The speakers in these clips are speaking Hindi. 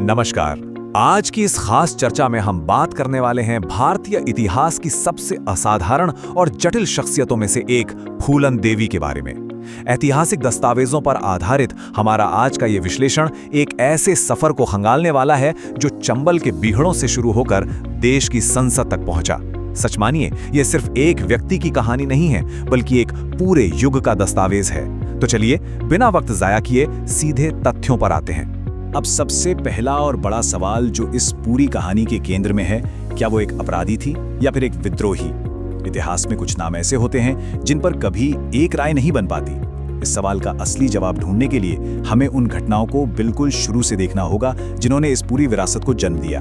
नमस्कार। आज की इस खास चर्चा में हम बात करने वाले हैं भारतीय इतिहास की सबसे असाधारण और जटिल शख्सियतों में से एक फूलन देवी के बारे में। ऐतिहासिक दस्तावेजों पर आधारित हमारा आज का ये विश्लेषण एक ऐसे सफर को खंगालने वाला है जो चंबल के बीहड़ों से शुरू होकर देश की संसद तक पहुंचा। सच मानिए, यह सिर्फ एक व्यक्ति की कहानी नहीं है, बल्कि एक पूरे युग का दस्तावेज है। तो चलिए बिना वक्त जाया किए सीधे तथ्यों पर आते हैं। अब सबसे पहला और बड़ा सवाल जो इस पूरी कहानी के केंद्र में है, क्या वो एक अपराधी थी या फिर एक विद्रोही? इतिहास में कुछ नाम ऐसे होते हैं जिन पर कभी एक राय नहीं बन पाती। इस सवाल का असली जवाब ढूंढने के लिए हमें उन घटनाओं को बिल्कुल शुरू से देखना होगा जिन्होंने इस पूरी विरासत को जन्म दिया।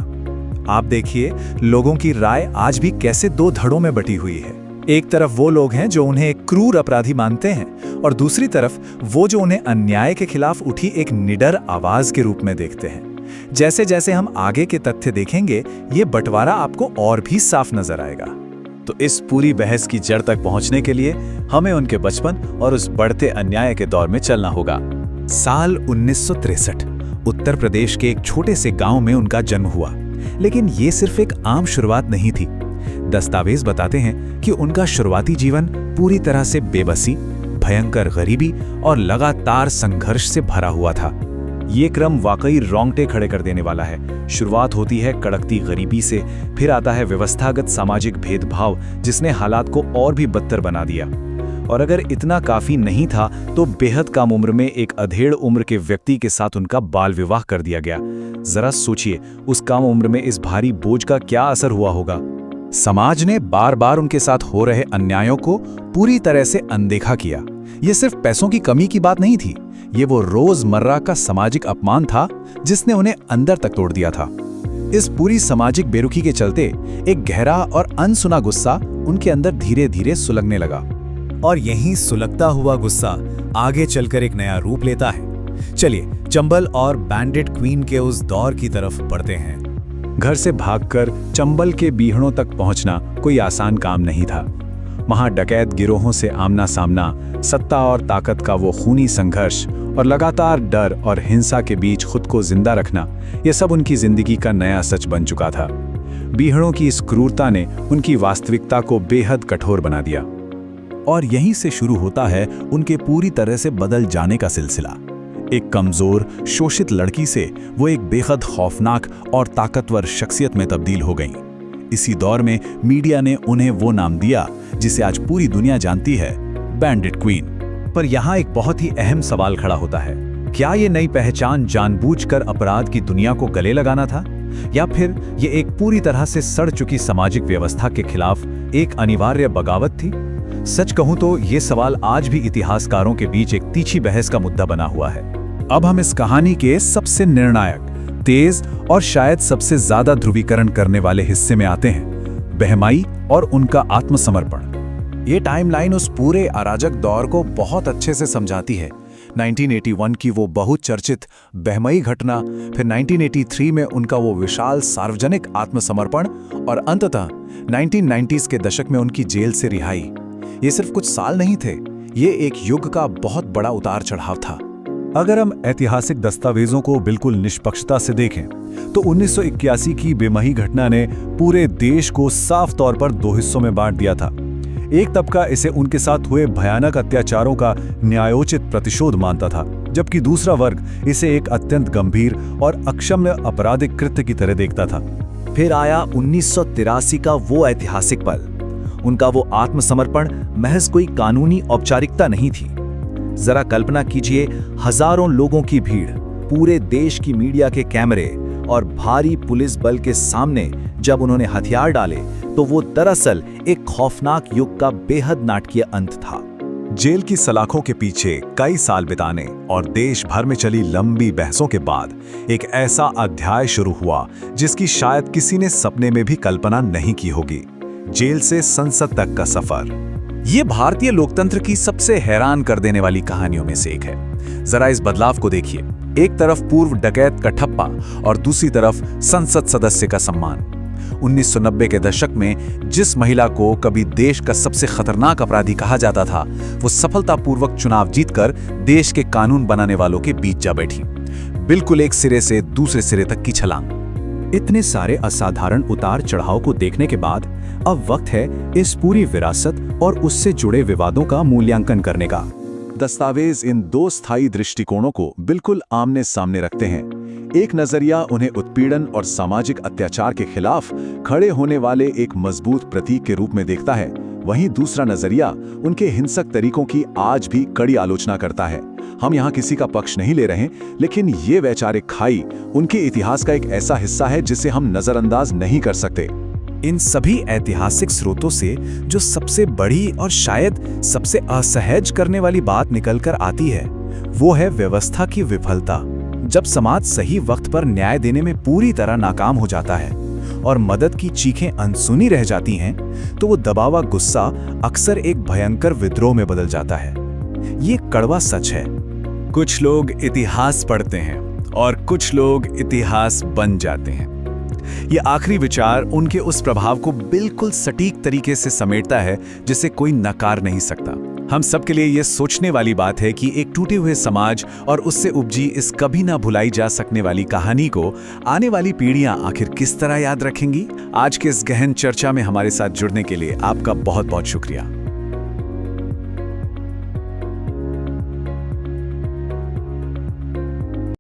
आप देखिए, लोगों की राय आज भी कैसे दो धड़ों में बटी हुई है। एक तरफ वो लोग हैं जो उन्हें एक क्रूर अपराधी मानते हैं और दूसरी तरफ वो जो उन्हें अन्याय के खिलाफ उठी एक निडर आवाज के रूप में देखते हैं। जैसे जैसे हम आगे के तथ्य देखेंगे, ये बंटवारा आपको और भी साफ नजर आएगा। तो इस पूरी बहस की जड़ तक पहुंचने के लिए हमें उनके बचपन और उस बढ़ते अन्याय के दौर में चलना होगा। साल 1963 उत्तर प्रदेश के एक छोटे से गांव में उनका जन्म हुआ। लेकिन ये सिर्फ एक आम शुरुआत नहीं थी। दस्तावेज बताते हैं कि उनका शुरुआती जीवन पूरी तरह से बेबसी, भयंकर गरीबी और लगातार संघर्ष से भरा हुआ था। ये क्रम वाकई रोंगटे खड़े कर देने वाला है। शुरुआत होती है कड़कती गरीबी से, फिर आता है व्यवस्थागत सामाजिक भेदभाव जिसने हालात को और भी बदतर बना दिया। और अगर इतना काफी नहीं था तो बेहद कम उम्र में एक अधेड़ उम्र के व्यक्ति के साथ उनका बाल विवाह कर दिया गया। जरा सोचिए, उस कम उम्र में इस भारी बोझ का क्या असर हुआ होगा। समाज ने बार बार उनके साथ हो रहे अन्यायों को पूरी तरह से अनदेखा किया। ये सिर्फ पैसों की कमी की बात नहीं थी, ये वो रोजमर्रा का सामाजिक अपमान था जिसने उन्हें अंदर तक तोड़ दिया था। इस पूरी सामाजिक बेरुखी के चलते एक गहरा और अनसुना गुस्सा उनके अंदर धीरे धीरे सुलगने लगा। और यही सुलगता हुआ गुस्सा आगे चलकर एक नया रूप लेता है। चलिए चंबल और बैंडिट क्वीन के उस दौर की तरफ बढ़ते हैं। घर से भागकर चंबल के बीहड़ों तक पहुंचना कोई आसान काम नहीं था। वहां डकैत गिरोहों से आमना सामना, सत्ता और ताकत का वो खूनी संघर्ष और लगातार डर और हिंसा के बीच खुद को जिंदा रखना, ये सब उनकी जिंदगी का नया सच बन चुका था। बीहड़ों की इस क्रूरता ने उनकी वास्तविकता को बेहद कठोर बना दिया। और यहीं से शुरू होता है उनके पूरी तरह से बदल जाने का सिलसिला। एक कमजोर, शोषित लड़की से वो एक बेहद खौफनाक और ताकतवर शख्सियत में तब्दील हो गईं। इसी दौर में मीडिया ने उन्हें वो नाम दिया जिसे आज पूरी दुनिया जानती है, बैंडिट क्वीन। पर यहाँ एक बहुत ही अहम सवाल खड़ा होता है, क्या ये नई पहचान जानबूझकर अपराध की दुनिया को गले लगाना था, या फिर ये एक पूरी तरह से सड़ चुकी सामाजिक व्यवस्था के खिलाफ एक अनिवार्य बगावत थी? सच कहूं तो ये सवाल आज भी इतिहासकारों के बीच एक तीखी बहस का मुद्दा बना हुआ है। अब हम इस कहानी के सबसे निर्णायक, तेज और शायद सबसे ज्यादा ध्रुवीकरण करने वाले हिस्से में आते हैं, बहमाई और उनका आत्मसमर्पण। ये टाइमलाइन उस पूरे अराजक दौर को बहुत अच्छे से समझाती है। 1981 की वो बहुचर्चित बहमई घटना, फिर 1983 में उनका वो विशाल सार्वजनिक आत्मसमर्पण और अंततः 1990s के दशक में उनकी जेल से रिहाई। ये सिर्फ कुछ साल नहीं थे, ये एक युग का बहुत बड़ा उतार चढ़ाव था। अगर हम ऐतिहासिक दस्तावेजों को बिल्कुल निष्पक्षता से देखें तो 1981 की बेमही घटना ने पूरे देश को साफ तौर पर दो हिस्सों में बांट दिया था। एक तबका इसे उनके साथ हुए भयानक अत्याचारों का न्यायोचित प्रतिशोध मानता था, जबकि दूसरा वर्ग इसे एक अत्यंत गंभीर और अक्षम्य आपराधिक कृत्य की तरह देखता था। फिर आया 1983 का वो ऐतिहासिक पल। उनका वो आत्मसमर्पण महज कोई कानूनी औपचारिकता नहीं थी। जरा कल्पना कीजिए, हजारों लोगों की भीड़, पूरे देश की मीडिया के कैमरे और भारी पुलिस बल के सामने जब उन्होंने हथियार डाले तो वो दरअसल एक खौफनाक युग का बेहद नाटकीय अंत था। जेल की सलाखों के पीछे कई साल बिताने और देश भर में चली लंबी बहसों के बाद एक ऐसा अध्याय शुरू हुआ जिसकी शायद किसी ने सपने में भी कल्पना नहीं की होगी। जेल से संसद तक का सफर। ये भारतीय लोकतंत्र की सबसे हैरान कर देने वाली कहानियों में से एक है। जरा इस बदलाव को देखिए। एक तरफ पूर्व डकैत का ठप्पा और दूसरी तरफ संसद सदस्य का सम्मान। 1990 के दशक में जिस महिला को कभी देश का सबसे खतरनाक अपराधी कहा जाता था, वो सफलतापूर्वक चुनाव जीतकर देश के कानून बनाने वालों के बीच जा बैठी। बिल्कुल एक सिरे से दूसरे सिरे तक की छलांग। इतने सारे असाधारण उतार चढ़ाव को देखने के बाद अब वक्त है इस पूरी विरासत और उससे जुड़े विवादों का मूल्यांकन करने का। दस्तावेज इन दो स्थायी दृष्टिकोणों को बिल्कुल आमने सामने रखते हैं। एक नजरिया उन्हें उत्पीड़न और सामाजिक अत्याचार के खिलाफ खड़े होने वाले एक मजबूत प्रतीक के रूप में देखता है, वहीं दूसरा नजरिया उनके हिंसक तरीकों की आज भी कड़ी आलोचना करता है। हम यहाँ किसी का पक्ष नहीं ले रहे, लेकिन ये वैचारिक खाई उनके इतिहास का एक ऐसा हिस्सा है जिसे हम नजरअंदाज नहीं कर सकते। इन सभी ऐतिहासिक स्रोतों से जो सबसे बड़ी और शायद सबसे असहज करने वाली बात निकलकर आती है, वो है व्यवस्था की विफलता। जब समाज सही वक्त पर न्याय देने में पूरी तरह नाकाम हो जाता है और मदद की चीखें अनसुनी रह जाती हैं, तो वो दबावा गुस्सा अक्सर एक भयंकर विद्रोह में बदल जाता है। ये कड़वा सच है। कुछ लोग इतिहास पढ़ते हैं और कुछ लोग इतिहास बन जाते हैं। ये आखिरी विचार उनके उस प्रभाव को बिल्कुल सटीक तरीके से समेटता है जिसे कोई नकार नहीं सकता। हम सबके लिए ये सोचने वाली बात है कि एक टूटे हुए समाज और उससे उपजी इस कभी ना भुलाई जा सकने वाली कहानी को आने वाली पीढ़ियां आखिर किस तरह याद रखेंगी। आज के इस गहन चर्चा में हमारे साथ जुड़ने के लिए आपका बहुत बहुत शुक्रिया।